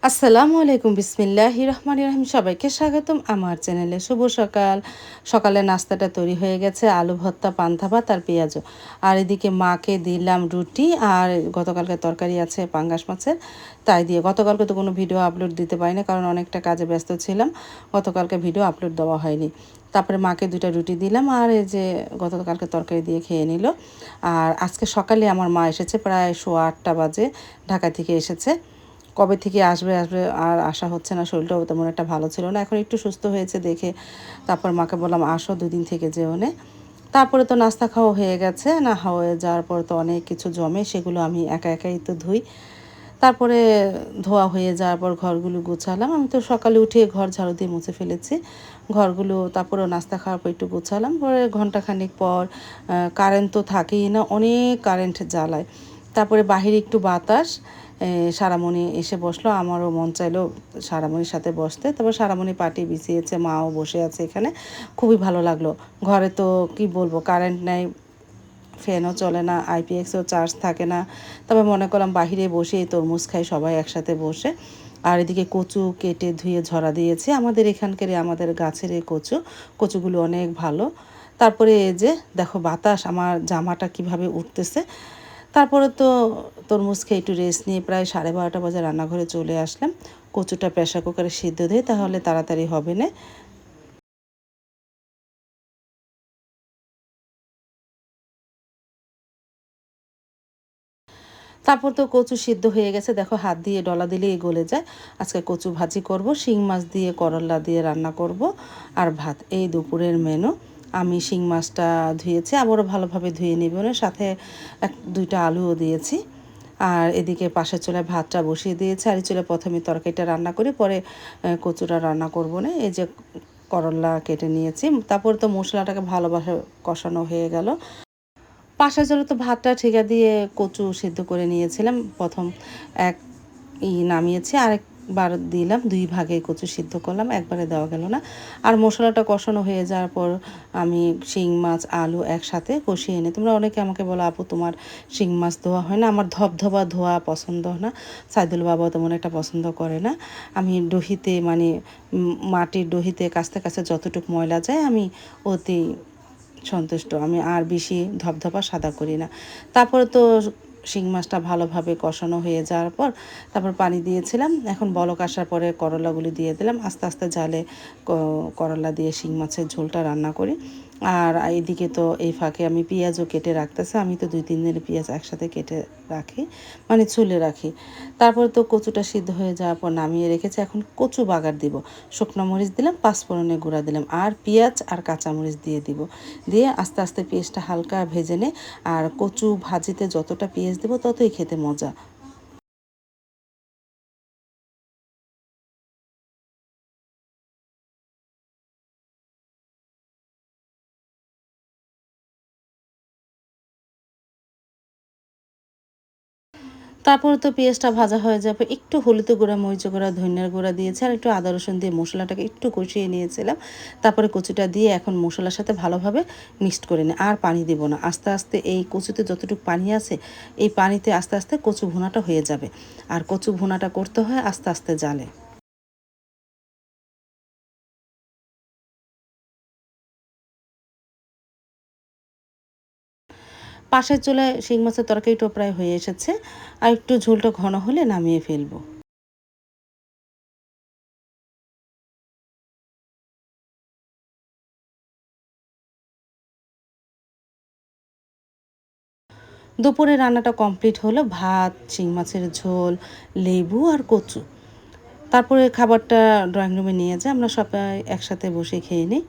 আসসালামু আলাইকুম বিসমিল্লাহির রহমানির রহিম সবাইকে স্বাগতম আমার চ্যানেলে শুভ সকাল। সকালে নাস্তাটা তৈরি হয়ে গেছে আলু ভর্তা, পান্তা ভাত আর পেঁয়াজু। আর এদিকে মাকে দিলাম রুটি আর গতকালকে তরকারি আছে পাঙ্গাস মাছের, তাই দিয়ে গতকালকে তো কোনো ভিডিও আপলোড দিতে পারিনি কারণ অনেকটা কাজে ব্যস্ত ছিলাম। গতকালকে ভিডিও আপলোড দেওয়া হয়নি। তারপরে মাকে 2টা রুটি দিলাম আর এই যে গতকালকে তরকারি দিয়ে খেয়ে নিল। আর আজকে সকালে আমার মা এসেছে প্রায় 8:15 বাজে, ঢাকা থেকে এসেছে। কবে থেকে আসবে আসবে আর আশা হচ্ছে না, শরীরটাও তেমন একটা ভালো ছিল না, এখন একটু সুস্থ হয়েছে দেখে তারপর মাকে বললাম আসো 2 দিন থেকে যেও নে। তারপরে তো নাস্তা খাওয়া হয়ে গেছে, না হয়ে যাওয়ার পর তো অনেক কিছু জমে, সেগুলো আমি একা একাই তো ধুই। তারপরে ধোয়া হয়ে যাওয়ার পর ঘরগুলো গুছালাম, আমি তো সকালে উঠে ঘর ঝাড়ু দিয়ে মুছে ফেলেছি ঘরগুলো। তারপরেও নাস্তা খাওয়ার পর একটু গুছালাম, পরে ঘন্টাখানিক পর কারেন্ট তো থাকেই না, অনেক কারেন্ট জ্বালায়। তারপরে বাহিরে একটু বাতাস, সারামণি এসে বসলো, আমারও মন চাইলো সারামণির সাথে বসতে। তারপর সারামণি পাটি বিছিয়েছে, মাও বসে আছে এখানে, খুবই ভালো লাগলো। ঘরে তো কি বলবো, কারেন্ট নেই, ফ্যানও চলে না, আইপিএক্সও চার্জ থাকে না। তবে মনে করলাম বাহিরে বসে তরমুজ খাই সবাই একসাথে বসে। আর এদিকে কচু কেটে ধুয়ে ঝরা দিয়েছি, আমাদের এখানকার আমাদের গাছের এই কচু, কচুগুলো অনেক ভালো। তারপরে এই যে দেখো বাতাস, আমার জামাটা কিভাবে উঠতেছে। তারপরে তো তরমুজ খেয়ে একটু রেস্ট নিয়ে প্রায় 12:30 বাজে রান্নাঘরে চলে আসলাম। কচুটা প্রেশার কুকারে সিদ্ধ দিয়ে তাহলে তাড়াতাড়ি হবে না। তারপর তো কচু সিদ্ধ হয়ে গেছে, দেখো হাত দিয়ে ডলা দিলেই গলে যায়। আজকে কচু ভাজি করব, শিং মাছ দিয়ে করলা দিয়ে রান্না করব আর ভাত, এই দুপুরের মেনু। আমি শিং মাছটা ধুয়েছি, আবারও ভালোভাবে ধুয়ে নেব, না সাথে 2টা আলুও দিয়েছি। আর এদিকে পাশের চুলায় ভাতটা বসিয়ে দিয়েছি, আর এই চুলায় প্রথমে তরকারিটা রান্না করি, পরে কচুটা রান্না করব। না এই যে করলা কেটে নিয়েছি, তারপর তো মশলাটাকে ভালোভাবে কষানো হয়ে গেল। পাশের জন্য তো ভাতটা ঠেকা দিয়ে কচু সিদ্ধ করে নিয়েছিলাম, প্রথম এক নামিয়েছি, আরেকবার দিলাম, 2 ভাগে কচু সিদ্ধ করলাম, একবারে দেওয়া গেল না। আর মশলাটা কষানো হয়ে যাওয়ার পর আমি শিং মাছ আলু একসাথে কষিয়ে নিই। তোমরা অনেকে আমাকে বলো আপু তোমার শিং মাছ ধোয়া হয় না, আমার ধবধবা ধোয়া পছন্দ না, সাইদুল বাবাও তেমন একটা পছন্দ করে না। আমি ডহিতে মানে মাটির ডহিতে কাছতে কাছে যতটুকু ময়লা যায় আমি অতি সন্তুষ্ট, আমি আর বেশি ধপধপা সাদা করি না। তারপরে তো শিং মাছটা ভালোভাবে কষানো হয়ে যাওয়ার পর তারপর পানি দিয়েছিলাম, এখন বলক আসার পরে করলাগুলি দিয়ে দিলাম, আস্তে আস্তে জালে করলা দিয়ে শিং মাছের ঝোলটা রান্না করি। আর এদিকে তো এই ফাঁকে আমি পেঁয়াজও কেটে রাখতেছি, আমি তো 2-3 দিনের পেঁয়াজ একসাথে কেটে রাখি, মানে ছুলে রাখি। তারপর তো কচুটা সিদ্ধ হয়ে যাওয়ার পর নামিয়ে রেখেছি, এখন কচু বাগার দিব। শুকনো মরিচ দিলাম, পাঁচফোড়নের গুঁড়া দিলাম, আর পেঁয়াজ আর কাঁচামরিচ দিয়ে দিব। দিয়ে আস্তে আস্তে পেঁয়াজটা হালকা ভেজে নে। আর কচু ভাজিতে যতটা পেঁয়াজ দেবো ততই খেতে মজা। তারপরে তো পেঁয়াজটা ভাজা হয়ে যাবে, একটু হলুদের গুঁড়া, মরিচের গুঁড়া, ধনিয়ার গুঁড়া দিয়েছি আর একটু আদা রসুন দিয়ে মশলাটাকে একটু কষিয়ে নিয়েছিলাম। তারপরে কচুটা দিয়ে এখন মশলার সাথে ভালোভাবে মিক্সড করে নিই, আর পানি দেবো না। আস্তে আস্তে এই কচুতে যতটুকু পানি আছে এই পানিতে আস্তে আস্তে কচু ভুনাটা হয়ে যাবে। আর কচু ভুনাটা করতে হয় আস্তে আস্তে জালে। পাশের চুলায় শিং মাছের তরকারিটাও প্রায় হয়ে এসেছে, আর একটু ঝোলটা ঘন হলে নামিয়ে ফেলবো। দুপুরে রান্নাটা কমপ্লিট হলো, ভাত, শিং মাছের ঝোল, লেবু আর কচু। তারপরে খাবারটা ড্রয়িং রুমে নিয়ে যাই, আমরা সবাই একসাথে বসে খেয়ে নিই।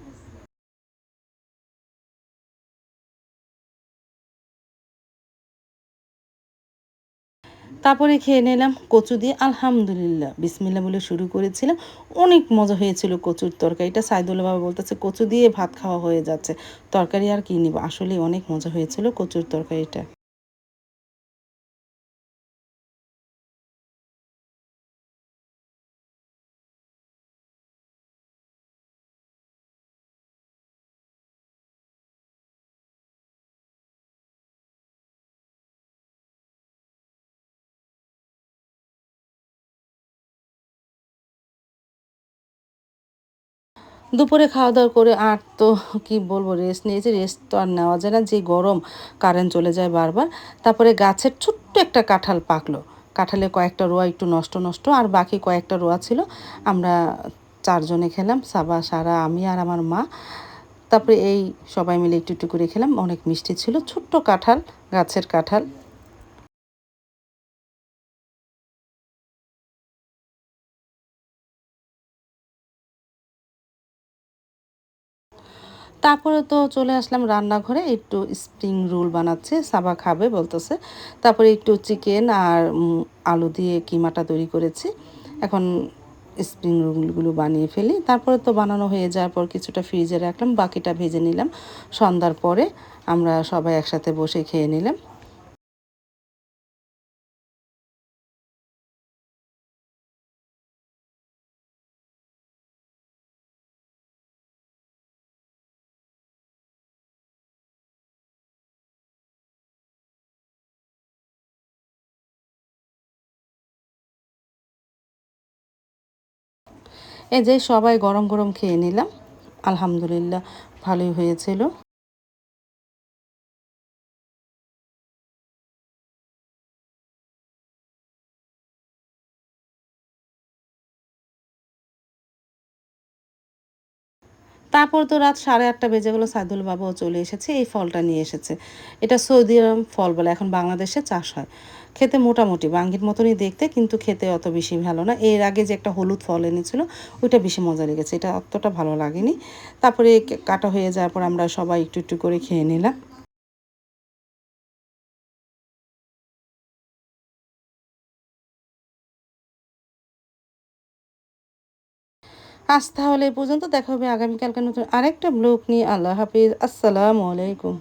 তারপরে খেয়ে নিলাম কচু দিয়ে, আলহামদুলিল্লাহ বিসমিল্লাহ বলে শুরু করেছিলাম। অনেক মজা হয়েছিল কচুর তরকারিটা, সাইদুল্লাহ বাবা বলতেছে কচু দিয়ে ভাত খাওয়া হয়ে যাচ্ছে, তরকারি আর কী নিব। আসলে অনেক মজা হয়েছিল কচুর তরকারিটা। দুপুরে খাওয়া দাওয়া করে আর তো কি বলবো, রেস্ট নিয়েছি। রেস্ট তো আর নেওয়া যায় না, যে গরম, কারেন্ট চলে যায় বারবার। তারপরে গাছের ছোট্ট একটা কাঁঠাল পাকলো। কাঁঠালে কয়েকটা রোয়া একটু নষ্ট নষ্ট, আর বাকি কয়েকটা রোয়া ছিল। আমরা 4 জনে খেলাম, সাবা, সারা, আমি আর আমার মা। তারপরে এই সবাই মিলে একটু একটু করে খেলাম, অনেক মিষ্টি ছিল, ছোট্ট কাঁঠাল, গাছের কাঁঠাল। তারপরে তো চলে আসলাম রান্নাঘরে, একটু স্প্রিং রোল বানাচ্ছে, সাবা খাবে বলতেছে। তারপরে একটু চিকেন আর আলু দিয়ে কিমাটা তৈরি করেছি। এখন স্প্রিং রোলগুলো বানিয়ে ফেলি। তারপরে তো বানানো হয়ে যাওয়ার পর কিছুটা ফ্রিজে রাখলাম, বাকিটা ভেজে নিলাম। সন্ধ্যার পরে আমরা সবাই একসাথে বসে খেয়ে নিলাম। এই যে সবাই গরম গরম খেয়ে নিলাম, আলহামদুলিল্লাহ ভালোই হয়েছিল। তারপর তো রাত 8:30 বেজে গেলো, সাইদুল বাবাও চলে এসেছে, এই ফলটা নিয়ে এসেছে। এটা সৌদি আরব ফল বলে, এখন বাংলাদেশে চাষ হয়। খেতে মোটামুটি বাঙ্গির মতনই দেখতে, কিন্তু খেতে অত বেশি ভালো না। এর আগে যে একটা হলুদ ফল এনেছিল, ওইটা বেশি মজা লেগেছে, এটা অতটা ভালো লাগেনি। তারপরে কাটা হয়ে যাওয়ার পর আমরা সবাই একটু একটু করে খেয়ে নিলাম। আজ তাহলে এই পর্যন্ত, দেখা হবে আগামীকালকে নতুন আরেকটা ব্লগ নিয়ে। আল্লাহ হাফিজ, আসসালামু আলাইকুম।